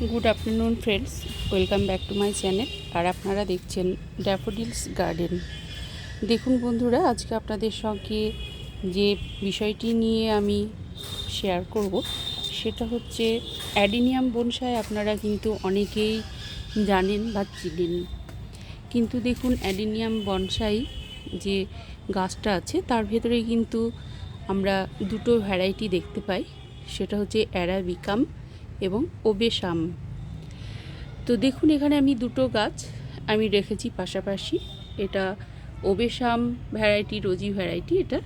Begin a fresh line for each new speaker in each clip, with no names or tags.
Good afternoon friends, welcome back to my channel. আর আপনারা দেখছেন ড্যাফোডিলস গার্ডেন। দেখুন বন্ধুরা, আজকে আপনাদের সঙ্গে যে বিষয়টি নিয়ে আমি শেয়ার করব সেটা হচ্ছে অ্যাডিনিয়াম বনসাই। আপনারা কিন্তু অনেকেই জানেন বা চিনেন, কিন্তু দেখুন অ্যাডিনিয়াম বনসাই যে গাছটা আছে তার ভেতরে কিন্তু আমরা দুটো ভ্যারাইটি দেখতে পাই। সেটা হচ্ছে অ্যারাবিকাম এবং ওবেসাম। তো দেখুন এখানে আমি দুটো গাছ আমি রেখেছি পাশাপাশি। এটা ওবেসাম ভ্যারাইটি, রোজি ভ্যারাইটি এটা,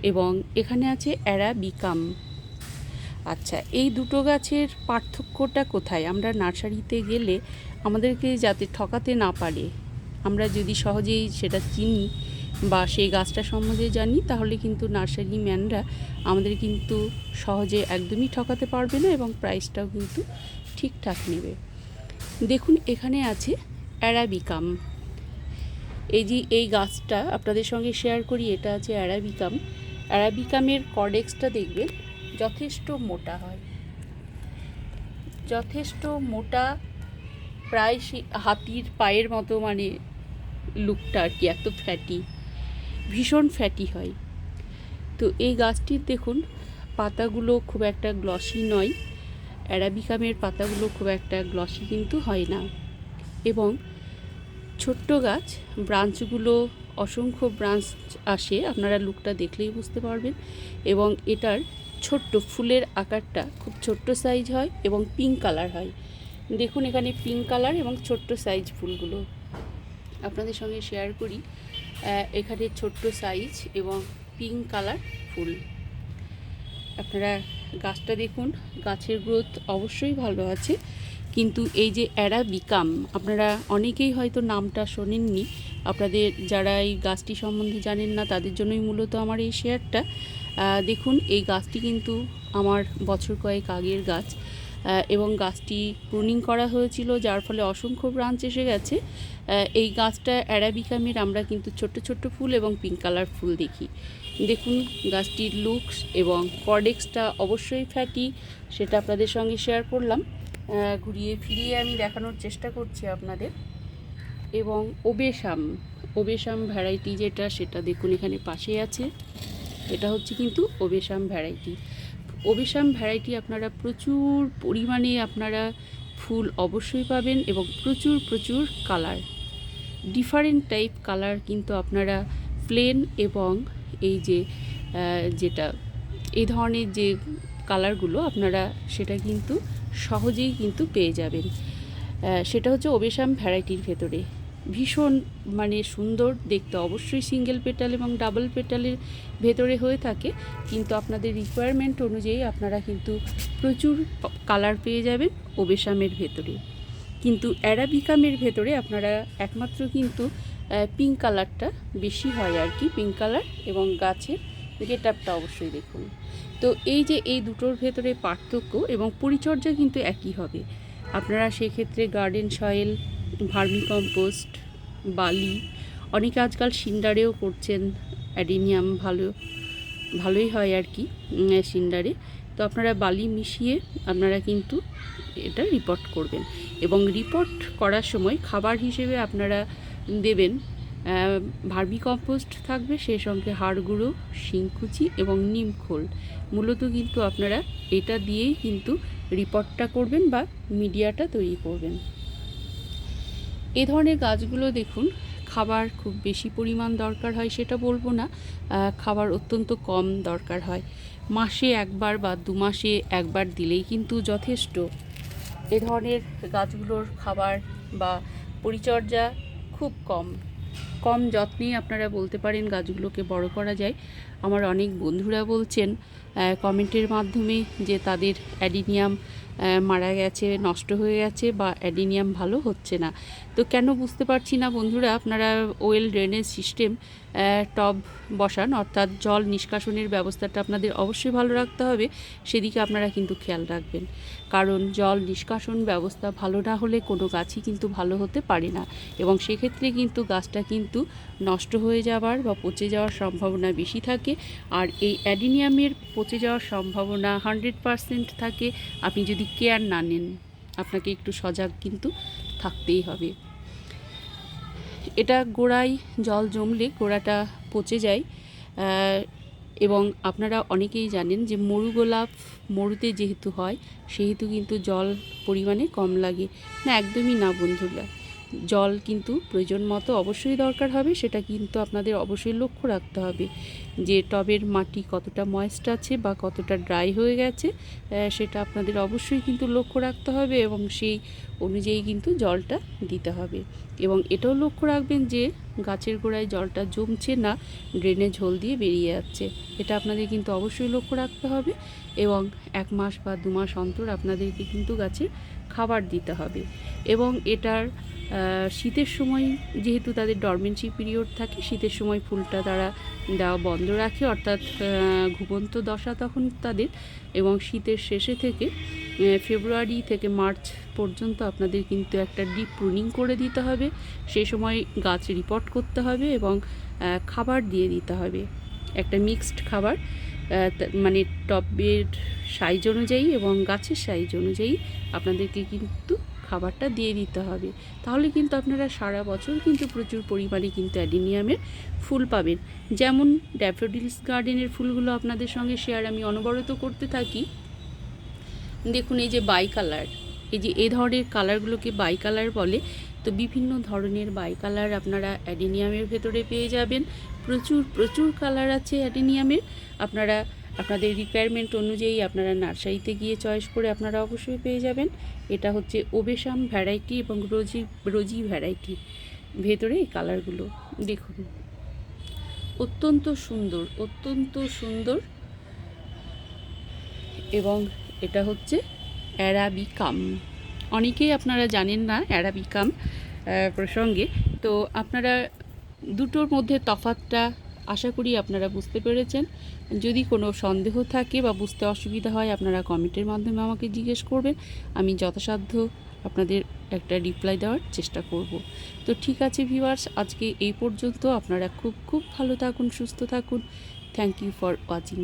এবং এখানে আছে অ্যারাবিকাম। আচ্ছা, এই দুটো গাছের পার্থক্যটা কোথায়? আমরা নার্সারিতে গেলে আমাদেরকে যাতে ঠকাতে না পারে, আমরা যদি সহজেই সেটা চিনি বা সেই গাছটা সম্বন্ধে জানি, তাহলে কিন্তু নার্সারি ম্যানরা আমাদের কিন্তু সহজে একদমই ঠকাতে পারবে না এবং প্রাইসটাও কিন্তু ঠিকঠাক নেবে। দেখুন এখানে আছে অ্যারাবিকাম। এই গাছটা আপনাদের সঙ্গে শেয়ার করি। এটা আছে অ্যারাবিকাম। অ্যারাবিকামের কর্ডেক্সটা দেখবেন যথেষ্ট মোটা হয়, যথেষ্ট মোটা, প্রায় হাতির পায়ের মতো, মানে লুকটা আর কি, এত ফ্যাটি, ভীষণ ফ্যাটি হয়। তো এই গাছটির দেখুন পাতাগুলো খুব একটা গ্লসি নয়। অ্যারাবিকামের পাতাগুলো খুব একটা গ্লসি কিন্তু হয় না, এবং ছোট্ট গাছ, ব্রাঞ্চগুলো অসংখ্য ব্রাঞ্চ আসে, আপনারা লুকটা দেখলেই বুঝতে পারবেন। এবং এটার ছোট্ট ফুলের আকারটা খুব ছোট্ট সাইজ হয় এবং পিঙ্ক কালার হয়। দেখুন এখানে পিঙ্ক কালার এবং ছোট্ট সাইজ ফুলগুলো আপনাদের সঙ্গে শেয়ার করি। এখানে ছোট্ট সাইজ এবং পিঙ্ক কালার ফুল। আপনারা গাছটা দেখুন, গাছের গ্রোথ অবশ্যই ভালো আছে। কিন্তু এই যে অ্যারাবিকাম, আপনারা অনেকেই হয়তো নামটা শোনেননি। আপনাদের যারা এই গাছটি সম্বন্ধে জানেন না তাদের জন্যই মূলত আমার এই শেয়ারটা। দেখুন এই গাছটি কিন্তু আমার বছর কয়েক আগের গাছ, এবং গাছটি প্রুনিং করা হয়েছিল, যার ফলে অসংখ্য ব্রাঞ্চ এসে গেছে। এই গাছটা অ্যারাবিকামের আমরা কিন্তু ছোট্ট ছোট্ট ফুল এবং পিঙ্ক কালার ফুল দেখি। দেখুন গাছটির লুকস এবং কর্ডেক্সটা অবশ্যই ফ্যাটি, সেটা আপনাদের সঙ্গে শেয়ার করলাম। ঘুরিয়ে ফিরিয়ে আমি দেখানোর চেষ্টা করছি আপনাদের। এবং ওবেসাম ভ্যারাইটি যেটা, সেটা দেখুন এখানে পাশে আছে। এটা হচ্ছে কিন্তু ওবেসাম ভ্যারাইটি। আপনারা প্রচুর পরিমাণে আপনারা ফুল অবশ্যই পাবেন এবং প্রচুর প্রচুর কালার, ডিফারেন্ট টাইপ কালার কিন্তু আপনারা প্লেন এবং এই যে যেটা এই ধরনের যে কালারগুলো আপনারা সেটা কিন্তু সহজেই কিন্তু পেয়ে যাবেন। সেটা হচ্ছে ওবেসাম ভ্যারাইটির ভেতরে ভীষণ মানে সুন্দর দেখতে। অবশ্যই সিঙ্গেল পেটাল এবং ডাবল পেটালের ভেতরে হয়ে থাকে, কিন্তু আপনাদের রিকোয়ারমেন্ট অনুযায়ী আপনারা কিন্তু প্রচুর কালার পেয়ে যাবেন ওবেসামের ভেতরে। কিন্তু অ্যারাবিকামের ভেতরে আপনারা একমাত্র কিন্তু পিঙ্ক কালারটা বেশি হয় আর কি, পিঙ্ক কালার, এবং গাছের গেট আপটা অবশ্যই দেখুন। তো এই যে এই দুটোর ভেতরে পার্থক্য, এবং পরিচর্যা কিন্তু একই হবে। আপনারা সেক্ষেত্রে গার্ডেন সয়েল, ভার্মিকম্পোস্ট, বালি, অনেকে আজকাল সিন্ডারেও করছেন অ্যাডিনিয়াম, ভালোই হয় আর কি সিন্ডারে। তো আপনারা বালি মিশিয়ে আপনারা কিন্তু এটা রিপোর্ট করবেন, এবং রিপোর্ট করার সময় খাবার হিসেবে আপনারা দেবেন ভার্মিকম্পোস্ট থাকবে, সেই সঙ্গে হাড় গুঁড়ো, শিংকুচি এবং নিমখোল। মূলত কিন্তু আপনারা এটা দিয়েই কিন্তু রিপোর্টটা করবেন বা মিডিয়াটা তৈরি করবেন। এ ধরনের গাছগুলো দেখুন খাবার খুব বেশি পরিমাণ দরকার হয় সেটা বলবো না, খাবার অত্যন্ত কম দরকার হয়। মাসে একবার বা 2 মাসে একবার দিলেই কিন্তু যথেষ্ট। এ ধরনের গাছগুলোর খাবার বা পরিচর্যা খুব কম যত্নেই আপনারা বলতে পারেন গাছগুলোকে বড় করা যায়। আমার অনেক বন্ধুরা বলছেন কমেন্টের মাধ্যমে যে তাদের অ্যাডিনিয়াম মারা গেছে, নষ্ট হয়ে গেছে, বা অ্যাডিনিয়াম ভালো হচ্ছে না। তো কেন বুঝতে পারছি না বন্ধুরা। আপনারা ওয়েল ড্রেনেজ সিস্টেম টব বসান, অর্থাৎ জল নিষ্কাশনের ব্যবস্থাটা আপনাদের অবশ্যই ভালো রাখতে হবে, সেদিকে আপনারা কিন্তু খেয়াল রাখবেন। কারণ জল নিষ্কাশন ব্যবস্থা ভালো না হলে কোনো গাছই কিন্তু ভালো হতে পারে না, এবং সেক্ষেত্রে কিন্তু গাছটা কিন্তু নষ্ট হয়ে যাওয়ার বা পচে যাওয়ার সম্ভাবনা বেশি থাকে। আর এই অ্যাডিনিয়ামের পচে যাওয়ার সম্ভাবনা 100% থাকে আপনি যদি কেয়ার না নেন। আপনাকে একটু সজাগ কিন্তু থাকতেই হবে। এটা গোড়ায় জল জমলে গোড়াটা পচে যায়, এবং আপনারা অনেকেই জানেন যে মরু গোলাপ মরুতে যেহেতু হয় সেহেতু কিন্তু জল পরিমাণে কম লাগে না, একদমই না বন্ধুরা। জল কিন্তু প্রয়োজন মতো অবশ্যই দরকার হবে, সেটা কিন্তু আপনাদের অবশ্যই লক্ষ্য রাখতে হবে যে টবের মাটি কতটা ময়েস্ট আছে বা কতটা ড্রাই হয়ে গেছে, সেটা আপনাদের অবশ্যই কিন্তু লক্ষ্য রাখতে হবে এবং সেই অনুযায়ী কিন্তু জলটা দিতে হবে। এবং এটাও লক্ষ্য রাখবেন যে গাছের গোড়ায় জলটা জমছে না, ড্রেনে ঝোল দিয়ে বেরিয়ে যাচ্ছে, এটা আপনাদের কিন্তু অবশ্যই লক্ষ্য রাখতে হবে। এবং 1 মাস বা 2 মাস অন্তর আপনাদেরকে কিন্তু গাছের খাবার দিতে হবে। এবং এটার শীতের সময় যেহেতু তাদের ডরমেন্সি পিরিয়ড থাকে, শীতের সময় ফুলটা তারা দেওয়া বন্ধ রাখে, অর্থাৎ ঘুমন্ত দশা তখন তাদের। এবং শীতের শেষে থেকে ফেব্রুয়ারি থেকে মার্চ পর্যন্ত আপনাদের কিন্তু একটা ডিপ প্রুনিং করে দিতে হবে। সেই সময় গাছ রিপোর্ট করতে হবে এবং খাবার দিয়ে দিতে হবে, একটা মিক্সড খাবার, মানে টবের সাইজ অনুযায়ী এবং গাছের সাইজ অনুযায়ী আপনাদেরকে কিন্তু খাবারটা দিয়ে দিতে হবে। তাহলে কিন্তু আপনারা সারা বছর কিন্তু প্রচুর পরিমাণে কিন্তু অ্যাডিনিয়ামের ফুল পাবেন। যেমন ড্যাফোডিলস গার্ডেনের ফুলগুলো আপনাদের সঙ্গে শেয়ার আমি অনবরত করতে থাকি। দেখুন এই যে বাই কালার, এই যে এই ধরনের কালারগুলোকে বাই কালার বলে। তো বিভিন্ন ধরনের বাই কালার আপনারা অ্যাডিনিয়ামের ভেতরে পেয়ে যাবেন। প্রচুর প্রচুর কালার আছে অ্যাডিনিয়ামের। আপনারা আপনাদের রিকোয়ারমেন্ট অনুযায়ী আপনারা নার্সারিতে গিয়ে চয়েস করে আপনারা অবশ্যই পেয়ে যাবেন। এটা হচ্ছে ওবেসাম ভ্যারাইটি এবং রোজি ভ্যারাইটি, ভেতরে এই কালারগুলো দেখুন, অত্যন্ত সুন্দর, অত্যন্ত সুন্দর। এবং এটা হচ্ছে অ্যারাবিকাম, অনেকেই আপনারা জানেন না অ্যারাবিকাম প্রসঙ্গে। তো আপনারা দুটোর মধ্যে তফাৎটা আশা করি আপনারা বুঝতে পেরেছেন। যদি কোনো সন্দেহ থাকে বা বুঝতে অসুবিধা হয় আপনারা কমেন্টের মাধ্যমে আমাকে জিজ্ঞেস করবেন, আমি যথাসাধ্য আপনাদের একটা রিপ্লাই দেওয়ার চেষ্টা করব। তো ঠিক আছে ভিউয়ার্স, আজকে এই পর্যন্ত। আপনারা খুব খুব ভালো থাকুন, সুস্থ থাকুন। Thank you for watching.